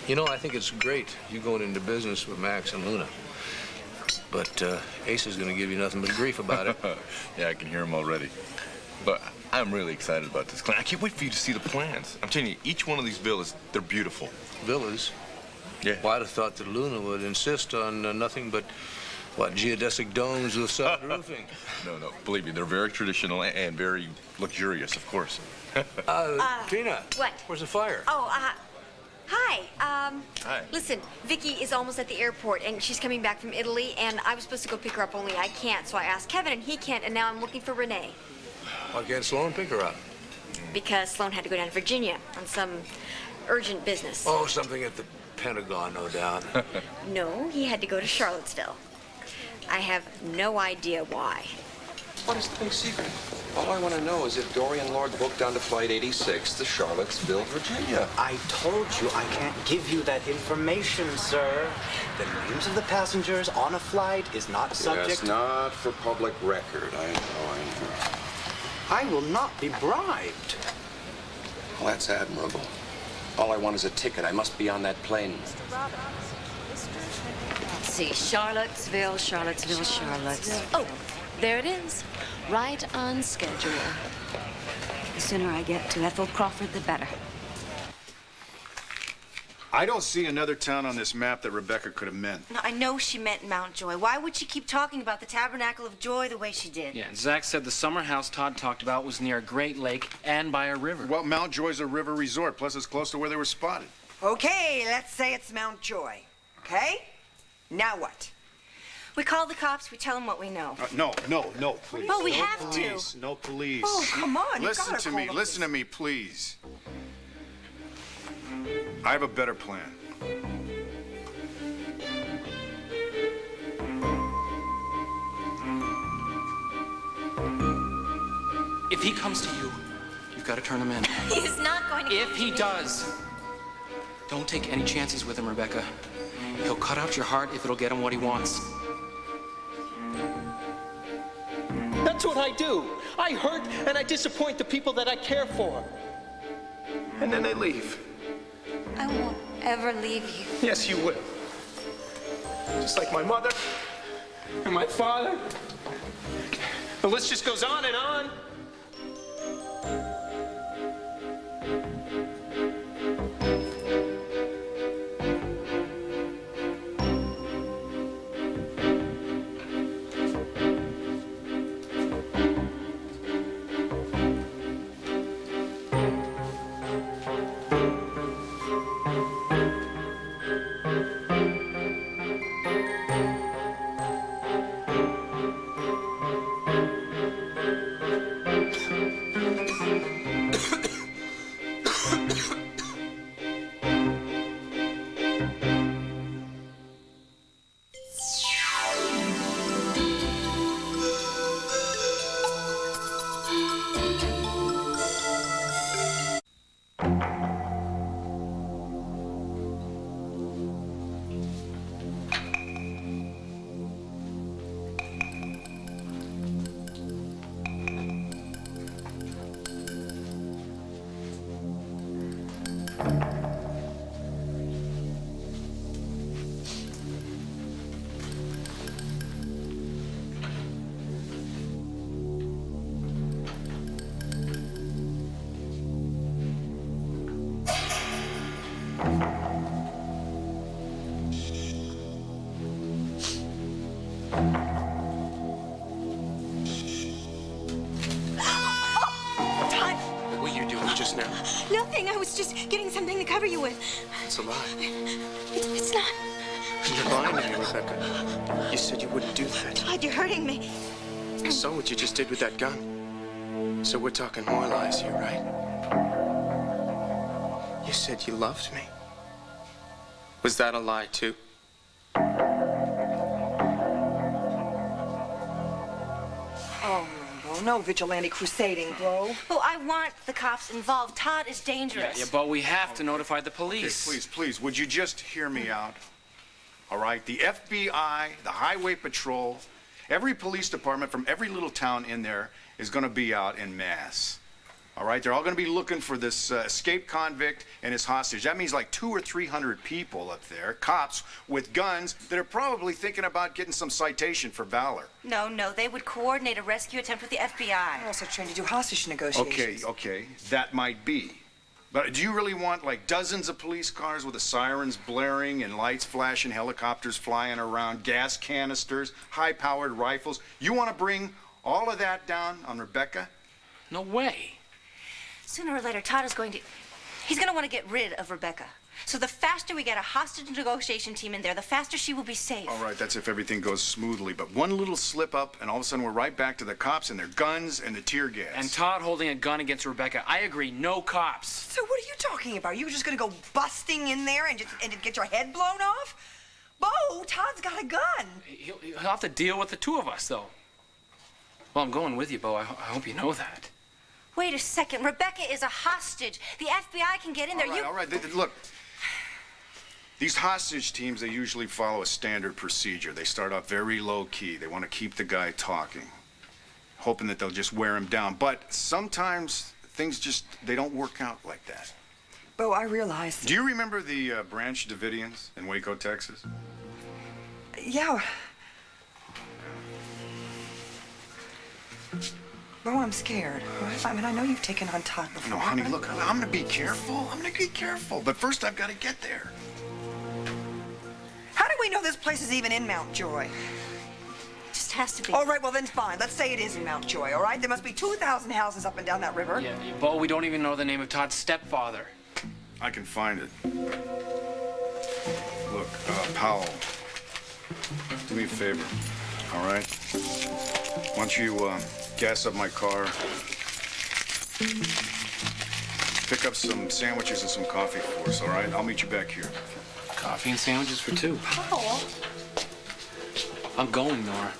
You know, I think it's great you going into business with Max and Luna. But Ace is going to give you nothing but grief about it. Yeah, I can hear him already. But I'm really excited about this, Clint. I can't wait for you to see the plans. I'm telling you, each one of these villas, they're beautiful. Villas? Yeah. Well, I'd have thought that Luna would insist on nothing but, what, geodesic domes with solid roofing. No, believe me, they're very traditional and very luxurious, of course. Tina. What? Where's the fire? Oh, hi. Hi. Listen, Vicky is almost at the airport, and she's coming back from Italy, and I was supposed to go pick her up, only I can't, so I asked Kevin, and he can't, and now I'm looking for Renee. Why can't Sloan pick her up? Because Sloan had to go down to Virginia on some urgent business. Oh, something at the Pentagon, no doubt. No, he had to go to Charlottesville. I have no idea why. What is the big secret? All I want to know is if Dorian Lord booked down to Flight 86 to Charlottesville, Virginia. I told you I can't give you that information, sir. The names of the passengers on a flight is not subject... Yes, not for public record. I know. I will not be bribed. Well, that's admirable. All I want is a ticket. I must be on that plane. Let's see, Charlottesville. Oh, there it is. Right on schedule. The sooner I get to Ethel Crawford, the better. I don't see another town on this map that Rebecca could have meant. No, I know she meant Mount Joy. Why would she keep talking about the Tabernacle of Joy the way she did? Yeah, and Zach said the summer house Todd talked about was near a great lake and by a river. Well, Mount Joy's a river resort, plus it's close to where they were spotted. Okay, let's say it's Mount Joy. Okay? Now what? We call the cops, we tell them what we know. No, please. Well, we no have police, to. No police. Oh, come on. Listen to me, please. I have a better plan. If he comes to you, you've got to turn him in. He's not going to... If he does, don't take any chances with him, Rebecca. He'll cut out your heart if it'll get him what he wants. That's what I do. I hurt and I disappoint the people that I care for. And then they leave. I won't ever leave you. Yes, you will. Just like my mother and my father. The list just goes on and on. Nothing. I was just getting something to cover you with. It's a lie. It's not. You're lying to me, Rebecca. You said you wouldn't do that. Todd, you're hurting me. I saw what you just did with that gun. So we're talking more lies here, right? You said you loved me. Was that a lie, too? Oh, no vigilante crusading, bro. Oh, I want the cops involved. Todd is dangerous. Yeah, but we have to notify the police. Okay, please, would you just hear me out? All right, the FBI, the Highway Patrol, every police department from every little town in there is going to be out en masse. All right, they're all going to be looking for this escaped convict and his hostage. That means like 200 or 300 people up there, cops with guns that are probably thinking about getting some citation for valor. No, they would coordinate a rescue attempt with the FBI. They're also trained to do hostage negotiations. Okay, that might be. But do you really want like dozens of police cars with the sirens blaring and lights flashing, helicopters flying around, gas canisters, high-powered rifles? You want to bring all of that down on Rebecca? No way. Sooner or later, Todd is going to... He's going to want to get rid of Rebecca. So the faster we get a hostage negotiation team in there, the faster she will be safe. All right, that's if everything goes smoothly. But one little slip up, and all of a sudden we're right back to the cops and their guns and the tear gas. And Todd holding a gun against Rebecca. I agree, no cops. So what are you talking about? You were just gonna go busting in there and get your head blown off? Bo, Todd's got a gun. He'll have to deal with the two of us, though. Well, I'm going with you, Bo. I hope you know that. Wait a second. Rebecca is a hostage. The FBI can get in there. All right. Look, these hostage teams, they usually follow a standard procedure. They start off very low-key. They want to keep the guy talking, hoping that they'll just wear him down. But sometimes things just, they don't work out like that. Bo, I realize... Do you remember the Branch Davidians in Waco, Texas? Yeah. Bo, I'm scared. Right? I mean, I know you've taken on Todd before. No, honey, look, I'm gonna be careful. But first I've got to get there. How do we know this place is even in Mount Joy? It just has to be. All right, well then fine. Let's say it is in Mount Joy, all right? There must be 2,000 houses up and down that river. Yeah, Bo, we don't even know the name of Todd's stepfather. I can find it. Look, Powell, do me a favor, all right? Why don't you gas up my car, pick up some sandwiches and some coffee for us, all right? I'll meet you back here. Coffee and sandwiches for two. Powell? I'm going, Nora.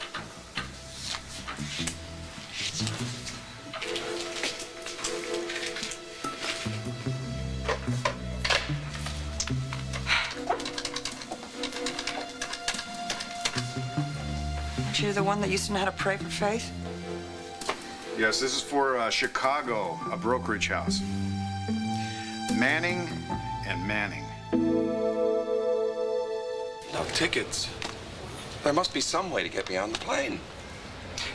You're the one that used to know how to pray for faith? Yes, this is for Chicago, a brokerage house. Manning and Manning. No tickets. There must be some way to get me on the plane.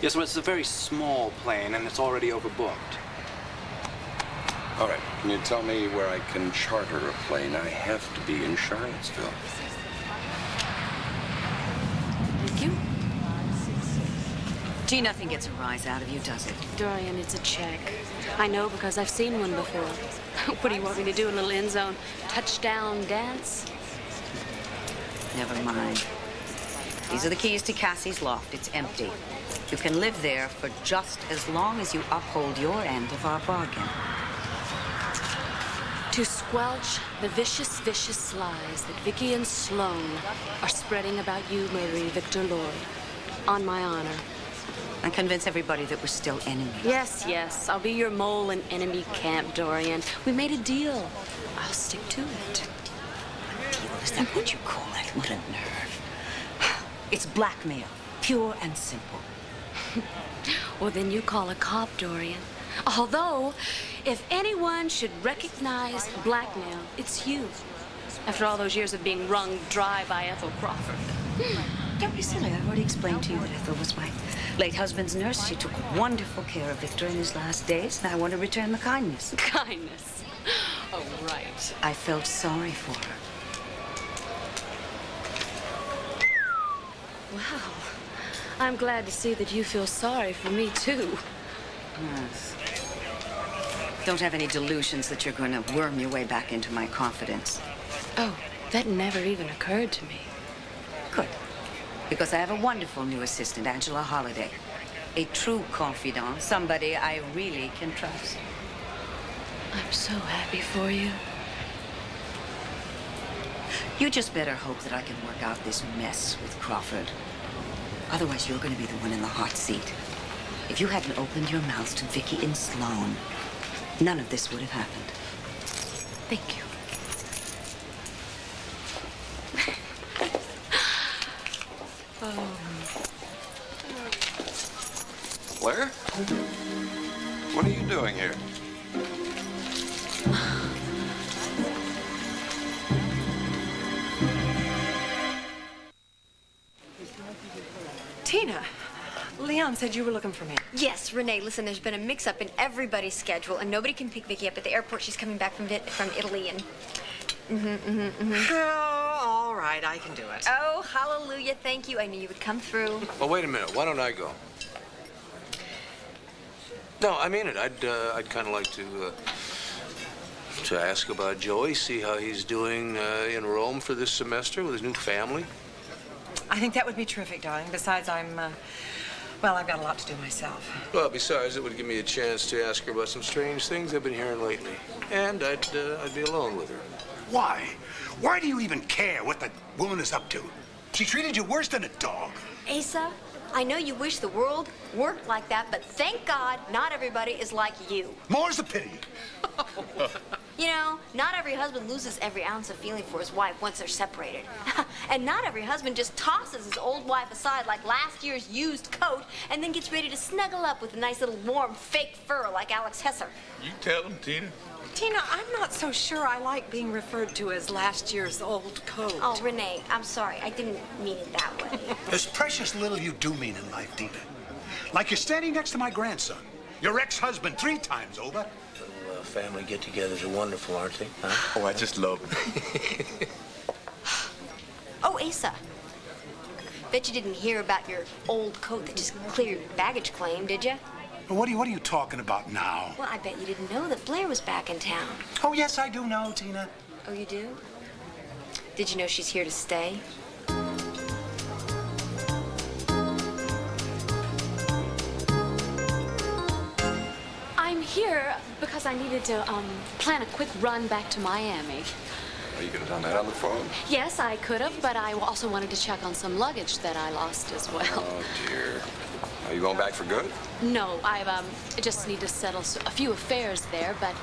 Yes, well, it's a very small plane, and it's already overbooked. All right, can you tell me where I can charter a plane? I have to be in Charlottesville. Thank you. Gee, nothing gets a rise out of you, does it? Dorian, it's a check. I know because I've seen one before. What do you want me to do, a little end zone touchdown dance? Never mind. These are the keys to Cassie's loft. It's empty. You can live there for just as long as you uphold your end of our bargain. To squelch the vicious, vicious lies that Vicky and Sloan are spreading about you murdering Victor Lloyd. On my honor. And convince everybody that we're still enemies. Yes. I'll be your mole in enemy camp, Dorian. We made a deal. I'll stick to it. Deal, is that what you call it? What a nerve. It's blackmail, pure and simple. Well, then you call a cop, Dorian. Although, if anyone should recognize blackmail, it's you. After all those years of being wrung dry by Ethel Crawford. Don't be silly. I already explained to you that Ethel was my late husband's nurse. She took wonderful care of Victor in his last days, and I want to return the kindness. Kindness? Oh, right. I felt sorry for her. Wow. I'm glad to see that you feel sorry for me, too. Yes. Don't have any delusions that you're going to worm your way back into my confidence. Oh, that never even occurred to me. Good. Because I have a wonderful new assistant, Angela Holliday. A true confidant, somebody I really can trust. I'm so happy for you. You just better hope that I can work out this mess with Crawford. Otherwise, you're going to be the one in the hot seat. If you hadn't opened your mouth to Vicky and Sloan, none of this would have happened. Thank you. Blair? What are you doing here? down, said you were looking for me. Yes, Renee, listen, there's been a mix-up in everybody's schedule, and nobody can pick Vicky up at the airport. She's coming back from Italy, and... Oh, all right, I can do it. Oh, hallelujah, thank you. I knew you would come through. Oh, wait a minute. Why don't I go? No, I mean it. I'd kind of like to ask about Joey, see how he's doing in Rome for this semester with his new family. I think that would be terrific, darling. Besides, well, I've got a lot to do myself. Well, besides, it would give me a chance to ask her about some strange things I've been hearing lately. And I'd be alone with her. Why? Why do you even care what the woman is up to? She treated you worse than a dog. Asa, I know you wish the world worked like that, but thank God not everybody is like you. More's the pity. You know, not every husband loses every ounce of feeling for his wife once they're separated. And not every husband just tosses his old wife aside like last year's used coat and then gets ready to snuggle up with a nice little warm fake fur like Alex Hesser. You tell him, Tina. Tina, I'm not so sure I like being referred to as last year's old coat. Oh, Renee, I'm sorry. I didn't mean it that way. There's precious little you do mean in life, Tina. Like you're standing next to my grandson, your ex-husband 3 times over. Little family get-togethers are wonderful, aren't they? Huh? Oh, I just love it. Oh, Asa. Bet you didn't hear about your old coat that just cleared baggage claim, did you? What are you talking about now? Well, I bet you didn't know that Blair was back in town. Oh, yes, I do know, Tina. Oh, you do? Did you know she's here to stay? I'm here because I needed to plan a quick run back to Miami. Are you gonna done that on the phone? Yes, I could have, but I also wanted to check on some luggage that I lost as well. Oh, dear. Are you going back for good? No, I just need to settle a few affairs there, but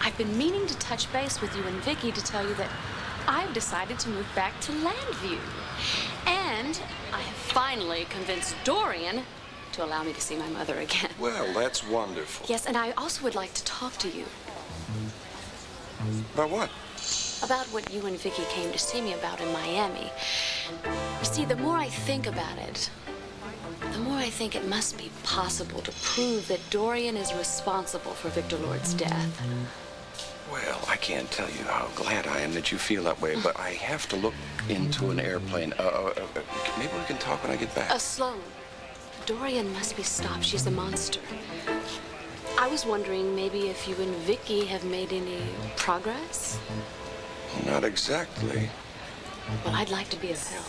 I've been meaning to touch base with you and Vicky to tell you that I've decided to move back to Landview. And I have finally convinced Dorian to allow me to see my mother again. Well, that's wonderful. Yes, and I also would like to talk to you. About what? About what you and Vicky came to see me about in Miami. You see, the more I think about it, the more I think it must be possible to prove that Dorian is responsible for Victor Lord's death. Well, I can't tell you how glad I am that you feel that way, but I have to look into an airplane. Maybe we can talk when I get back. Sloan, Dorian must be stopped. She's a monster. I was wondering maybe if you and Vicky have made any progress? Not exactly. Well, I'd like to be of help.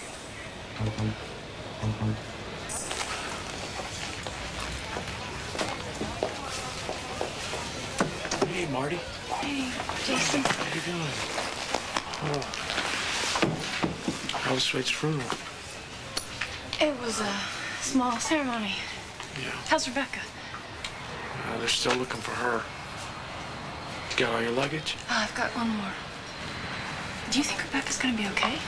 Hey, Marty. Hey, Jason. How you doing? Oh. How was Swade's funeral? It was a small ceremony. Yeah. How's Rebecca? They're still looking for her. You got all your luggage? Oh, I've got one more. Do you think Rebecca's gonna be okay?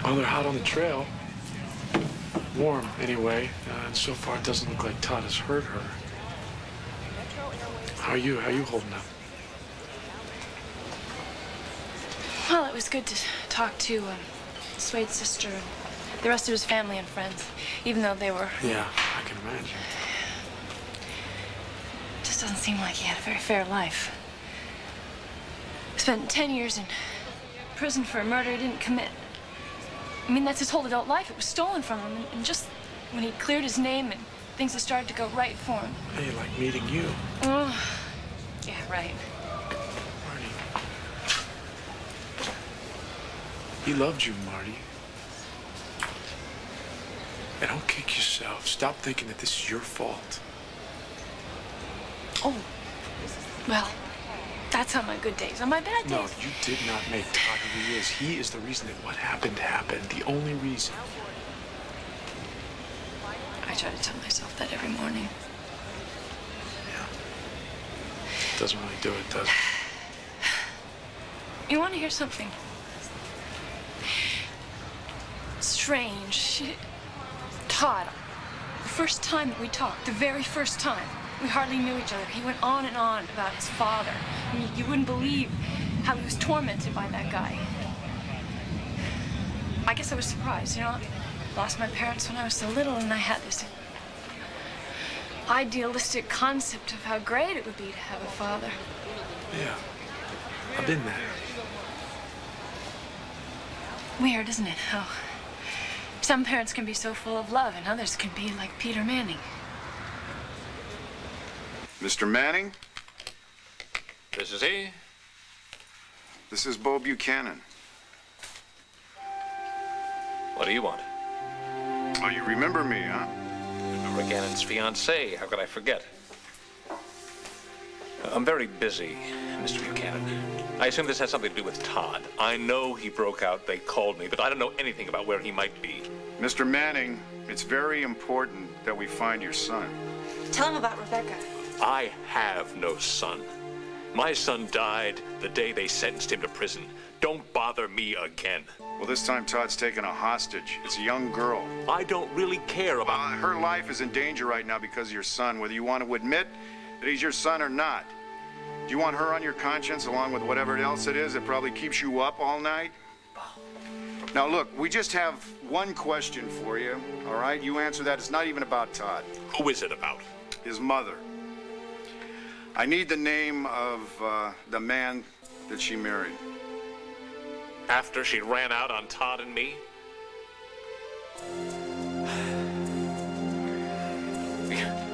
Well, they're hot on the trail. Warm, anyway. And so far, it doesn't look like Todd has hurt her. How are you? How are you holding up? Well, it was good to talk to Swade's sister and the rest of his family and friends, even though they were... Yeah, I can imagine. It just doesn't seem like he had a very fair life. Spent 10 years in prison for a murder he didn't commit. I mean, that's his whole adult life. It was stolen from him. And just when he cleared his name and things had started to go right for him. Hey, like meeting you. Oh, yeah, right. Marty. He loved you, Marty. And don't kick yourself. Stop thinking that this is your fault. Oh, well, that's on my good days. On my bad days... No, you did not make Todd who he is. He is the reason that what happened happened. The only reason. I try to tell myself that every morning. Yeah. Doesn't really do it, does it? You want to hear something strange? Todd, the first time that we talked, the very first time, we hardly knew each other. He went on and on about his father. I mean, you wouldn't believe how he was tormented by that guy. I guess I was surprised, you know. I lost my parents when I was so little, and I had this idealistic concept of how great it would be to have a father. Yeah, I've been there. Weird, isn't it? How some parents can be so full of love and others can be like Peter Manning. Mr. Manning? This is he. This is Bo Buchanan. What do you want? Oh, you remember me, huh? Rick Annan's fiancée. How could I forget? I'm very busy, Mr. Buchanan. I assume this has something to do with Todd. I know he broke out, they called me, but I don't know anything about where he might be. Mr. Manning, it's very important that we find your son. Tell him about Rebecca. I have no son. My son died the day they sentenced him to prison. Don't bother me again. Well, this time Todd's taken a hostage. It's a young girl. I don't really care about... her life is in danger right now because of your son, whether you want to admit that he's your son or not. Do you want her on your conscience along with whatever else it is that probably keeps you up all night? Now, look, we just have one question for you, all right? You answer that. It's not even about Todd. Who is it about? His mother. I need the name of the man that she married. After she ran out on Todd and me?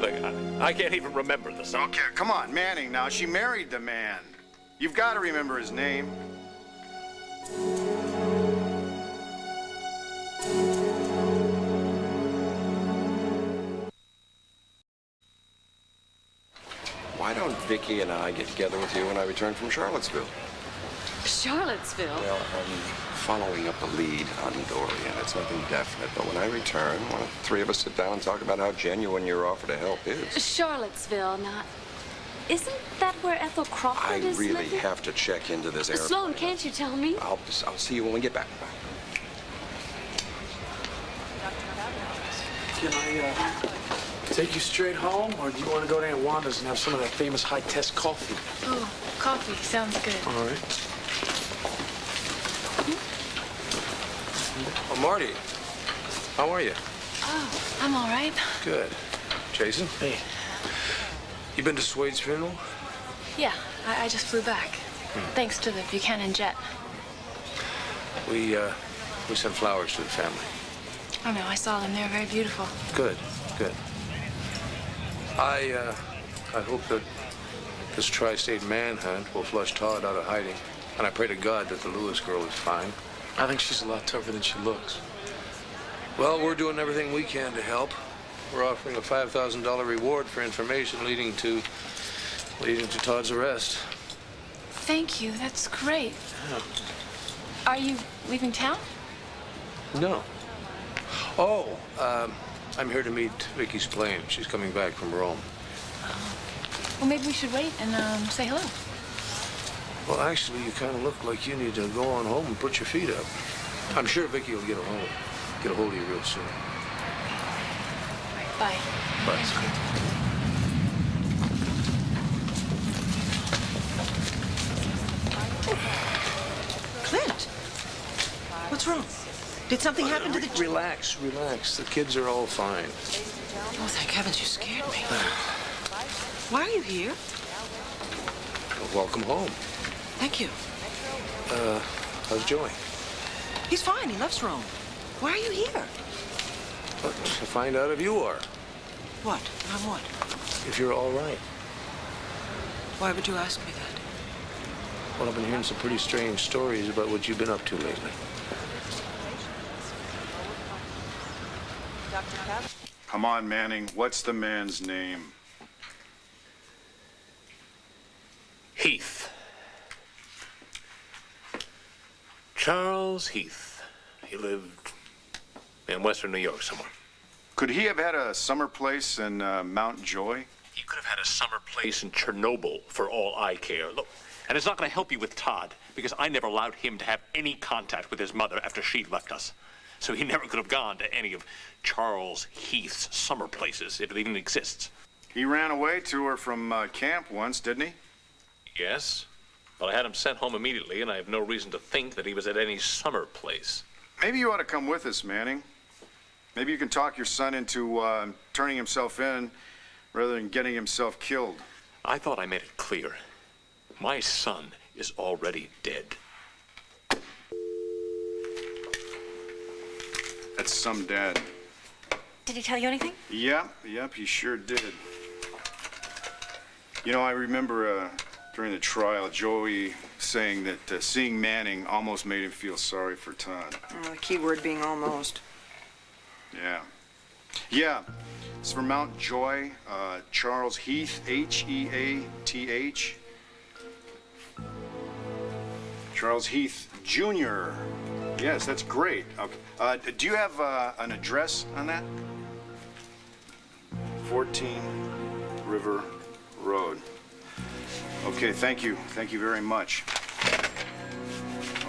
Look, I can't even remember the son. Okay, come on, Manning now. She married the man. You've got to remember his name. Why don't Vicky and I get together with you when I return from Charlottesville? Charlottesville? Well, I'm following up a lead on Dorian. It's nothing definite, but when I return, why don't the three of us sit down and talk about how genuine your offer to help is? Charlottesville, not... Isn't that where Ethel Crawford is I really living? have to check into this airplane. Sloan, can't you tell me? I'll see you when we get back. Can I take you straight home, or do you want to go to Aunt Wanda's and have some of that famous high-test coffee? Oh, coffee sounds good. All right. Oh, Marty. How are you? Oh, I'm all right. Good. Jason? Hey. You been to Swade's funeral? Yeah, I just flew back. Thanks to the Buchanan jet. We sent flowers to the family. Oh, no, I saw them. They were very beautiful. Good, good. I hope that this tri-state manhunt will flush Todd out of hiding. And I pray to God that the Lewis girl is fine. I think she's a lot tougher than she looks. Well, we're doing everything we can to help. We're offering a $5,000 reward for information leading to Todd's arrest. Thank you. That's great. Yeah. Are you leaving town? No. Oh, I'm here to meet Vicky's plane. She's coming back from Rome. Well, maybe we should wait and say hello. Well, actually, you kind of look like you need to go on home and put your feet up. I'm sure Vicky will get a hold of you real soon. Bye. Bye. Clint, what's wrong? Did something happen to the... Relax. The kids are all fine. Oh, thank heavens, you scared me. Why are you here? Welcome home. Thank you. How's Joey? He's fine. He loves Rome. Why are you here? To find out if you are. What? I'm what? If you're all right. Why would you ask me that? Well, I've been hearing some pretty strange stories about what you've been up to lately. Come on, Manning. What's the man's name? Heath. Charles Heath. He lived in western New York somewhere. Could he have had a summer place in Mount Joy? He could have had a summer place in Chernobyl, for all I care. Look, and it's not going to help you with Todd, because I never allowed him to have any contact with his mother after she left us. So he never could have gone to any of Charles Heath's summer places, if it even exists. He ran away to her from camp once, didn't he? Yes, but I had him sent home immediately, and I have no reason to think that he was at any summer place. Maybe you ought to come with us, Manning. Maybe you can talk your son into turning himself in rather than getting himself killed. I thought I made it clear. My son is already dead. That's some dad. Did he tell you anything? Yep, he sure did. You know, I remember during the trial, Joey saying that seeing Manning almost made him feel sorry for Todd. The key word being almost. Yeah. Yeah. It's from Mount Joy, Charles Heath, Heath. Charles Heath Jr. Yes, that's great. Okay. Do you have an address on that? 14 River Road. Okay, thank you. Thank you very much.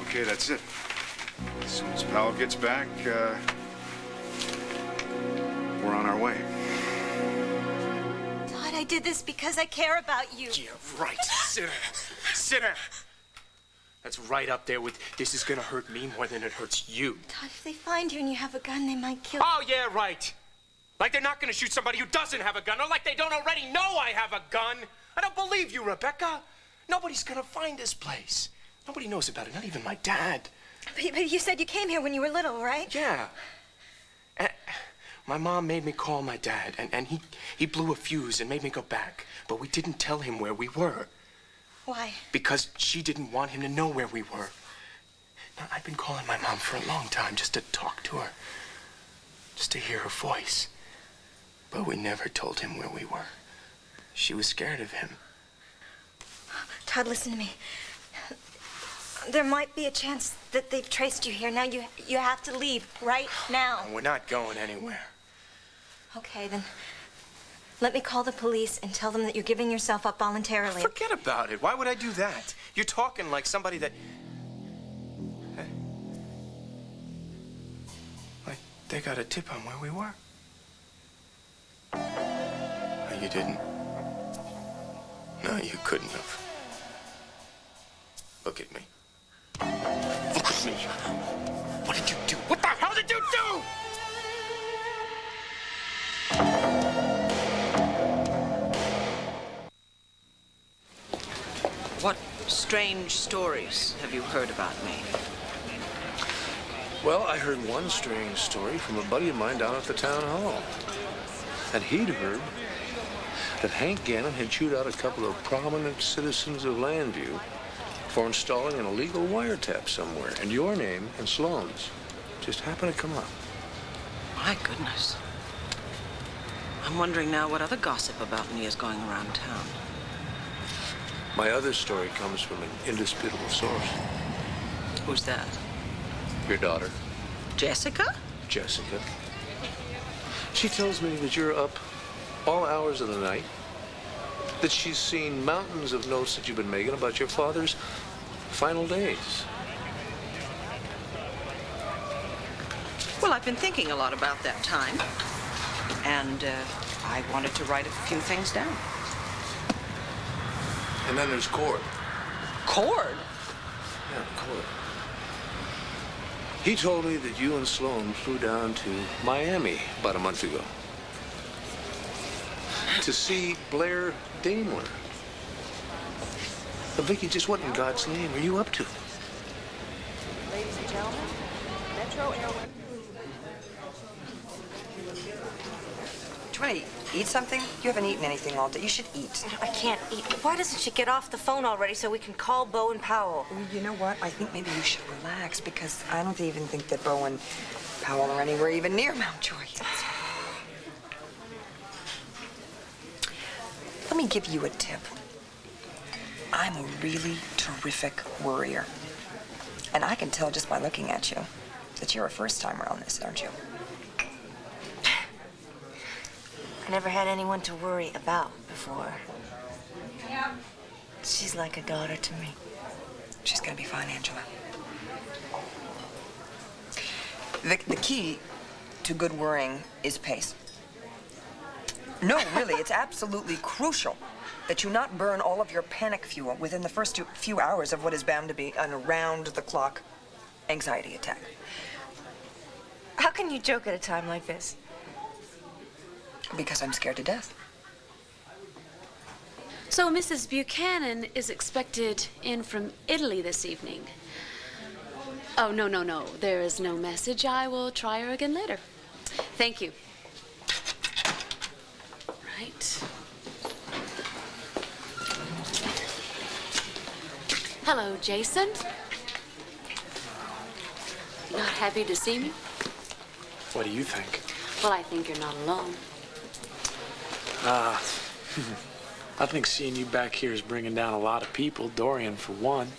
Okay, that's it. As soon as Powell gets back, we're on our way. Todd, I did this because I care about you. Yeah, right. Sit down. Sit down. That's right up there with, this is gonna hurt me more than it hurts you. Todd, if they find you and you have a gun, they might kill you. Oh, yeah, right. Like they're not gonna shoot somebody who doesn't have a gun, or like they don't already know I have a gun. I don't believe you, Rebecca. Nobody's gonna find this place. Nobody knows about it, not even my dad. But you said you came here when you were little, right? Yeah. My mom made me call my dad, and he blew a fuse and made me go back. But we didn't tell him where we were. Why? Because she didn't want him to know where we were. Now, I've been calling my mom for a long time just to talk to her. Just to hear her voice. But we never told him where we were. She was scared of him. Todd, listen to me. There might be a chance that they've traced you here. Now you have to leave right now. We're not going anywhere. Okay, then let me call the police and tell them that you're giving yourself up voluntarily. Forget about it. Why would I do that? You're talking like somebody that... Hey. Like they got a tip on where we were. Oh, you didn't? No, you couldn't have. Look at me. Look at me. What did you do? What the hell did you do? What strange stories have you heard about me? Well, I heard one strange story from a buddy of mine down at the town hall. And he'd heard that Hank Gannon had chewed out a couple of prominent citizens of Landview for installing an illegal wiretap somewhere, and your name and Sloane's just happened to come up. My goodness. I'm wondering now what other gossip about me is going around town. My other story comes from an indisputable source. Who's that? Your daughter. Jessica? Jessica. She tells me that you're up all hours of the night, that she's seen mountains of notes that you've been making about your father's final days. Well, I've been thinking a lot about that time. And I wanted to write a few things down. And then there's Cord. Cord? Yeah, Cord. He told me that you and Sloane flew down to Miami about a month ago to see Blair Daimler. But Vicky, just what in God's name are you up to? Ladies and gentlemen, Metro Airways. Do you want to eat something? You haven't eaten anything all day. You should eat. I can't eat. Why doesn't she get off the phone already so we can call Bo and Powell? You know what? I think maybe you should relax because I don't even think that Bo and Powell are anywhere even near Mount Joy yet. Let me give you a tip. I'm a really terrific worrier. And I can tell just by looking at you that you're a first-timer on this, aren't you? I never had anyone to worry about before. She's like a daughter to me. She's gonna be fine, Angela. The key to good worrying is pace. No, really, it's absolutely crucial that you not burn all of your panic fuel within the first few hours of what is bound to be an around-the-clock anxiety attack. How can you joke at a time like this? Because I'm scared to death. So Mrs. Buchanan is expected in from Italy this evening. Oh, no, no, no. There is no message. I will try her again later. Thank you. Right. Hello, Jason. Not happy to see me? What do you think? Well, I think you're not alone. I think seeing you back here is bringing down a lot of people, Dorian for one.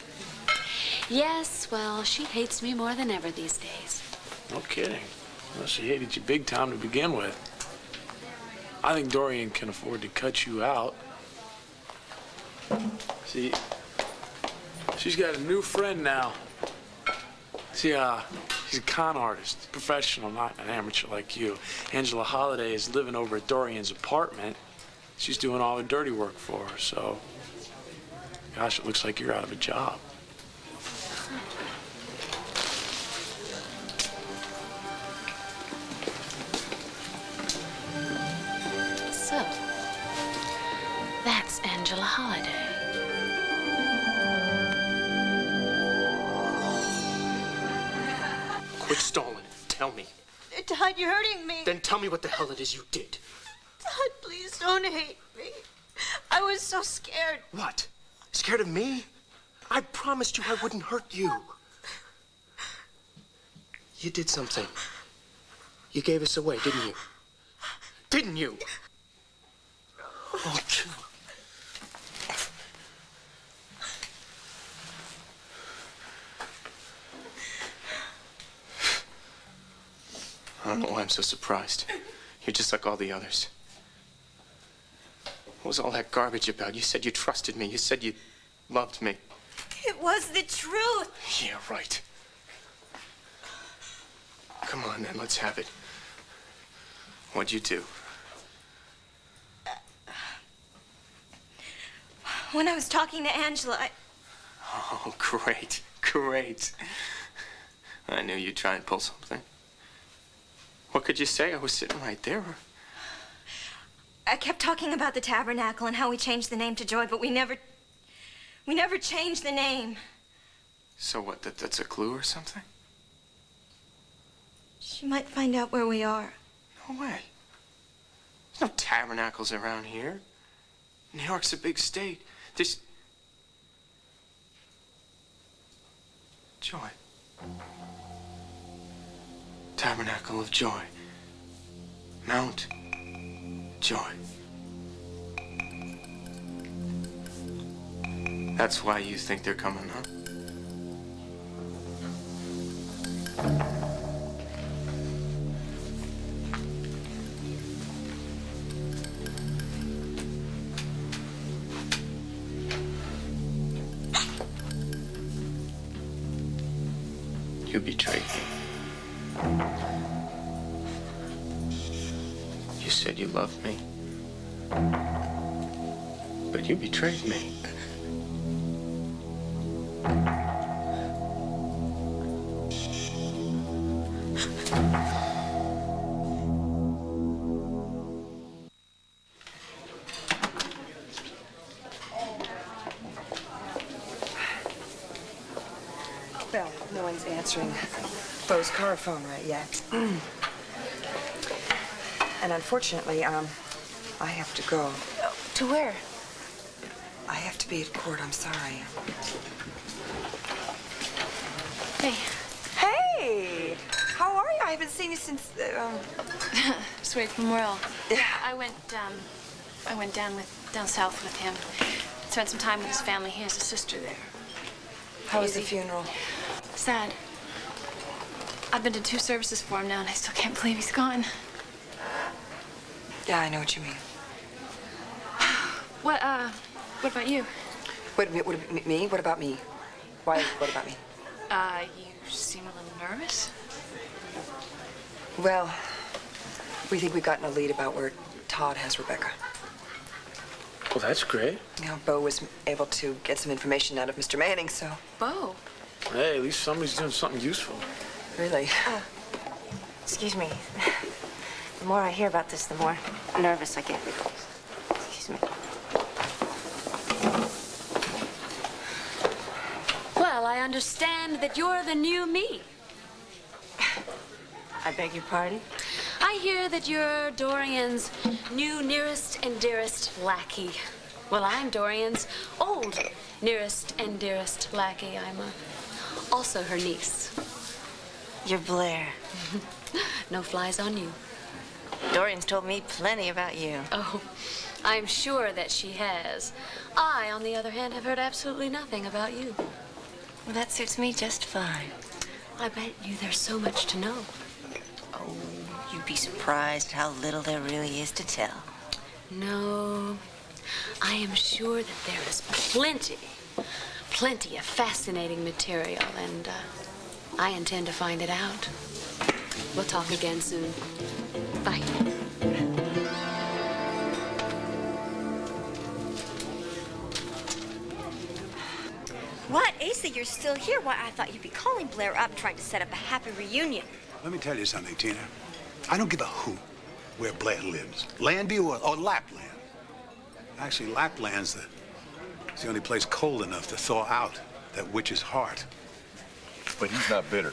Yes, well, she hates me more than ever these days. No kidding. Well, she hated you big time to begin with. I think Dorian can afford to cut you out. See, she's got a new friend now. See, she's a con artist, professional, not an amateur like you. Angela Holliday is living over at Dorian's apartment. She's doing all the dirty work for her, so... Gosh, it looks like you're out of a job. So, that's Angela Holliday. Quit stalling. Tell me. Todd, you're hurting me. Then tell me what the hell it is you did. Todd, please don't hate me. I was so scared. What? Scared of me? I promised you I wouldn't hurt you. You did something. You gave us away, didn't you? Didn't you? Oh, I don't know why I'm so surprised. You're just like all the others. What was all that garbage about? You said you trusted me. You said you loved me. It was the truth. Yeah, right. Come on, then. Let's have it. What'd you do? When I was talking to Angela, Oh, great. Great. I knew you'd try and pull something. What could you say? I was sitting right there. I kept talking about the tabernacle and how we changed the name to Joy, but we never changed the name. So what, that's a clue or something? She might find out where we are. No way. There's no tabernacles around here. New York's a big state. There's... Joy. Tabernacle of Joy. Mount Joy. That's why you think they're coming, huh? You betrayed me. You said you loved me. But you betrayed me. Well, no one's answering Bo's car phone right yet. And unfortunately, I have to go. To where? I have to be at court. I'm sorry. Hey. Hey! How are you? I haven't seen you since, Just wait for Merle. I went down south with him. Spent some time with his family. He has a sister there. How was the funeral? Sad. I've been to 2 services for him now, and I still can't believe he's gone. Yeah, I know what you mean. What about you? What, me? What about me? Why, what about me? You seem a little nervous. Well, we think we've gotten a lead about where Todd has Rebecca. Well, that's great. You know, Bo was able to get some information out of Mr. Manning, so... Bo? Hey, at least somebody's doing something useful. Really? Excuse me. The more I hear about this, the more nervous I get. Excuse me. understand that you're the new me. I beg your pardon? I hear that you're Dorian's new nearest and dearest lackey. Well, I'm Dorian's old nearest and dearest lackey. I'm also her niece. You're Blair. No flies on you. Dorian's told me plenty about you. Oh, I'm sure that she has. I, on the other hand, have heard absolutely nothing about you. Well, that suits me just fine. I bet you there's so much to know. Oh, you'd be surprised how little there really is to tell. No, I am sure that there is plenty of fascinating material, and I intend to find it out. We'll talk again soon. Bye. What? Asa, you're still here? Why, I thought you'd be calling Blair up trying to set up a happy reunion. Let me tell you something, Tina. I don't give a hoot where Blair lives. Landview or Lapland. Actually, Lapland's the only place cold enough to thaw out that witch's heart. But he's not bitter.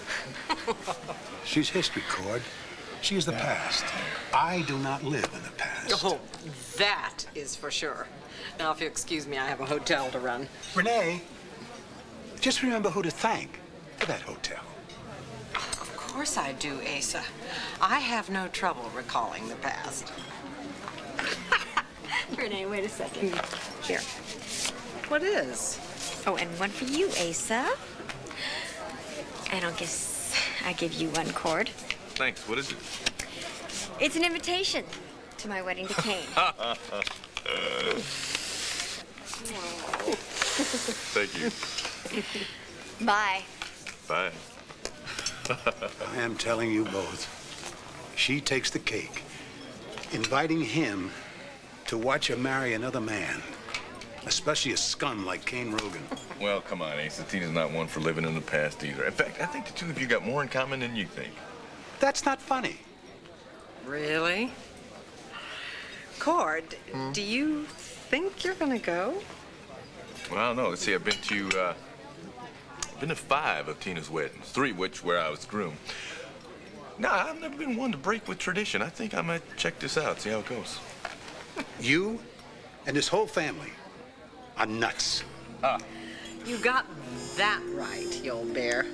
She's history, Cord. She is the past. I do not live in the past. Oh, that is for sure. Now, if you excuse me, I have a hotel to run. Renee, just remember who to thank for that hotel. Of course I do, Asa. I have no trouble recalling the past. Renee, wait a second. Here. What is? Oh, and one for you, Asa. And I'll guess I give you one, Cord. Thanks. What is it? It's an invitation to my wedding to Kane. Thank you. Bye. Bye. I am telling you both, she takes the cake. Inviting him to watch her marry another man, especially a scum like Kane Rogan. Well, come on, Ace. Tina's not one for living in the past either. In fact, I think the two of you got more in common than you think. That's not funny. Really? Cord, do you think you're gonna go? Well, I don't know. Let's see. I've been to 5 of Tina's weddings, 3 which where I was groom. No, I've never been one to break with tradition. I think I might check this out, see how it goes. You and this whole family are nuts. You got that right, you old bear.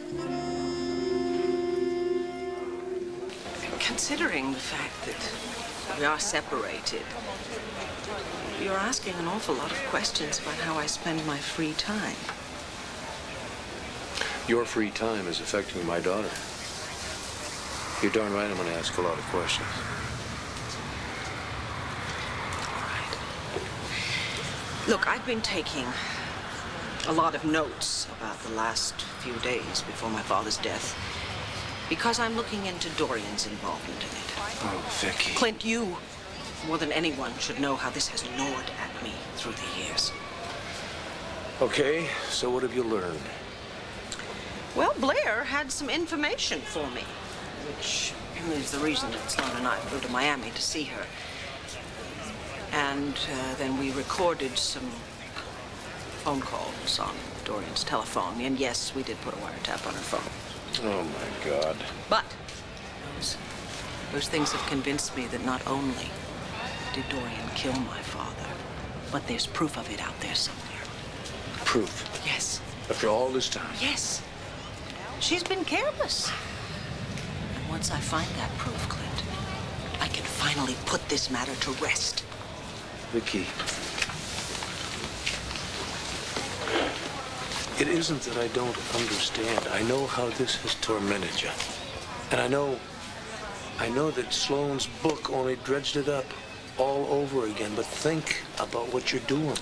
Considering the fact that we are separated, you're asking an awful lot of questions about how I spend my free time. Your free time is affecting my daughter. You're darn right I'm going to ask a lot of questions. Look, I've been taking a lot of notes about the last few days before my father's death because I'm looking into Dorian's involvement in it. Oh, Vicky. Clint, you, more than anyone, should know how this has gnawed at me through the years. Okay, so what have you learned? Well, Blair had some information for me, which is the reason that Sloan and I flew to Miami to see her. And then we recorded some phone calls on Dorian's telephone. And yes, we did put a wiretap on her phone. Oh, my God. But those things have convinced me that not only did Dorian kill my father, but there's proof of it out there somewhere. Proof? Yes. After all this time? Yes. She's been careless. And once I find that proof, Clint, I can finally put this matter to rest. Vicky, it isn't that I don't understand. I know how this has tormented you. And I know that Sloane's book only dredged it up all over again. But think about what you're doing.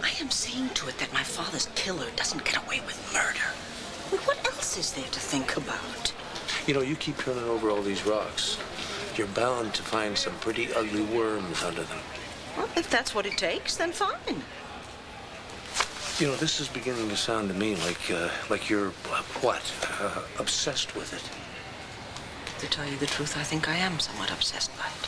I am seeing to it that my father's killer doesn't get away with murder. Well, what else is there to think about? You know, you keep turning over all these rocks. You're bound to find some pretty ugly worms under them. Well, if that's what it takes, then fine. You know, this is beginning to sound to me like you're, obsessed with it. To tell you the truth, I think I am somewhat obsessed by it.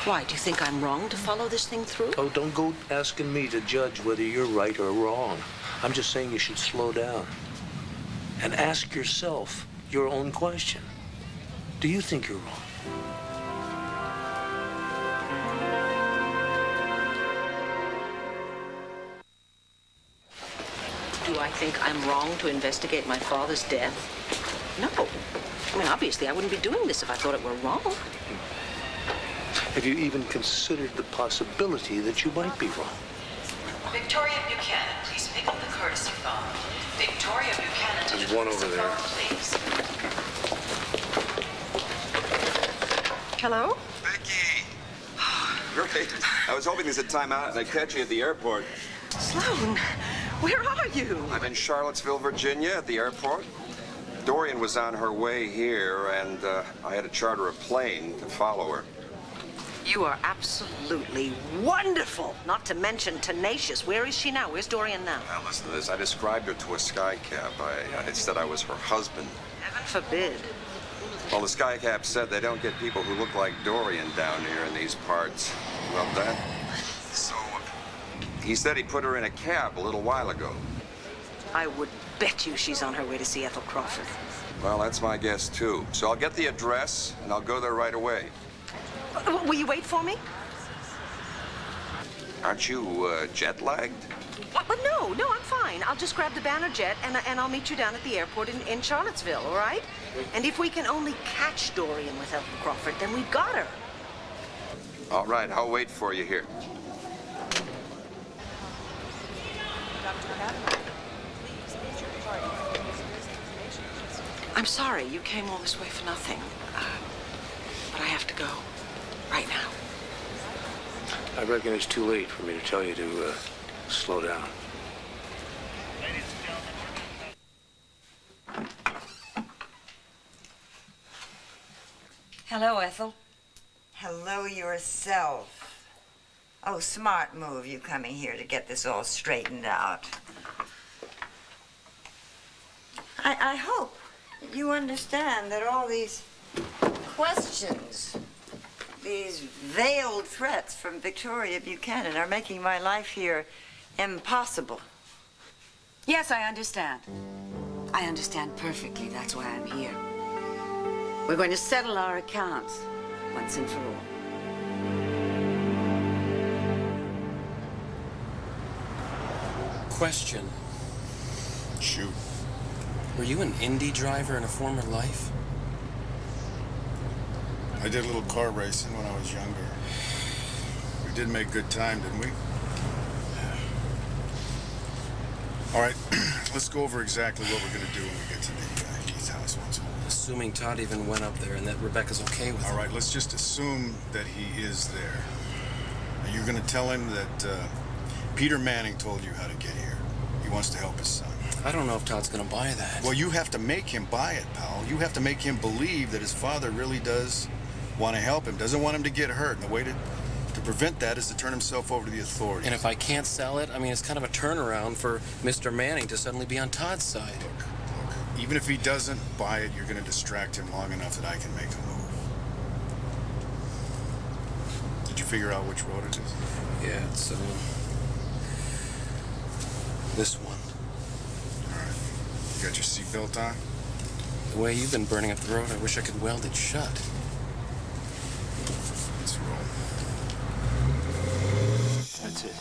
Why, do you think I'm wrong to follow this thing through? Oh, don't go asking me to judge whether you're right or wrong. I'm just saying you should slow down and ask yourself your own question. Do you think you're wrong? Do I think I'm wrong to investigate my father's death? No. I mean, obviously, I wouldn't be doing this if I thought it were wrong. Have you even considered the possibility that you might be wrong? Victoria Buchanan, please pick up the courtesy phone. Victoria Buchanan to There's the one courtesy over there. phone, please. Hello? Great. I was hoping this would time out and I'd catch you at the airport. Sloan, where are you? I'm in Charlottesville, Virginia, at the airport. Dorian was on her way here, and I had to charter a plane to follow her. You are absolutely wonderful, not to mention tenacious. Where is she now? Where's Dorian now? Now, listen to this. I described her to a skycap. I said I was her husband. Heaven forbid. Well, the skycap said they don't get people who look like Dorian down here in these parts. Well, that... So, he said he put her in a cab a little while ago. I would bet you she's on her way to see Ethel Crawford. Well, that's my guess, too. So I'll get the address, and I'll go there right away. Will you wait for me? Aren't you jet-lagged? But no, I'm fine. I'll just grab the Banner jet and I'll meet you down at the airport in Charlottesville, all right? And if we can only catch Dorian with Ethel Crawford, then we've got her. All right, I'll wait for you here. I'm sorry you came all this way for nothing. But I have to go. Right now. I reckon it's too late for me to tell you to slow down. Hello, Ethel. Hello yourself. Oh, smart move, you coming here to get this all straightened out. I hope you understand that all these questions, these veiled threats from Victoria Buchanan are making my life here impossible. Yes, I understand. I understand perfectly. That's why I'm here. We're going to settle our accounts once and for all. Question. Shoot. Were you an Indy driver in a former life? I did a little car racing when I was younger. We did make good time, didn't we? All right, let's go over exactly what we're going to do when we get to the Heath house once more. Assuming Todd even went up there and that Rebecca's okay with it. All right, let's just assume that he is there. Are you going to tell him that Peter Manning told you how to get here? He wants to help his son. I don't know if Todd's going to buy that. Well, you have to make him buy it, pal. You have to make him believe that his father really does want to help him, doesn't want him to get hurt. And the way to prevent that is to turn himself over to the authorities. And if I can't sell it, I mean, it's kind of a turnaround for Mr. Manning to suddenly be on Todd's side. Look, even if he doesn't buy it, you're going to distract him long enough that I can make a move. Did you figure out which road it is? Yeah, it's this one. All right. You got your seatbelt on? The way you've been burning up the road, I wish I could weld it shut. Let's roll. That's it.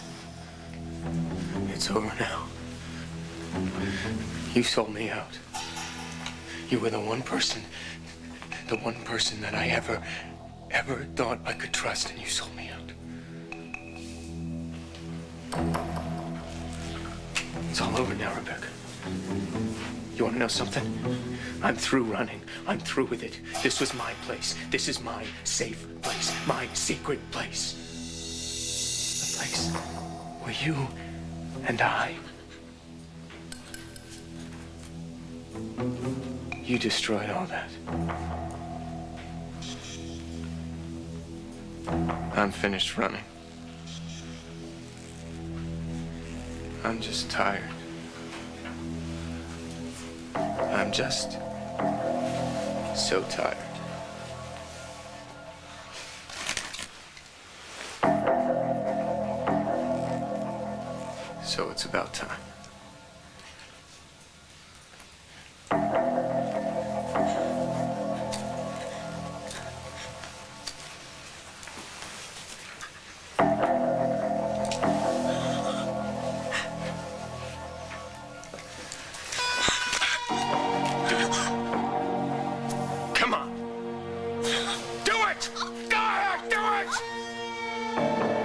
It's over now. You sold me out. You were the one person that I ever thought I could trust, and you sold me out. It's all over now, Rebecca. You want to know something? I'm through running. I'm through with it. This was my place. This is my safe place. My secret place. The place where you and I... You destroyed all that. I'm finished running. I'm just tired. I'm just so tired. So it's about time. it! Go ahead, do it!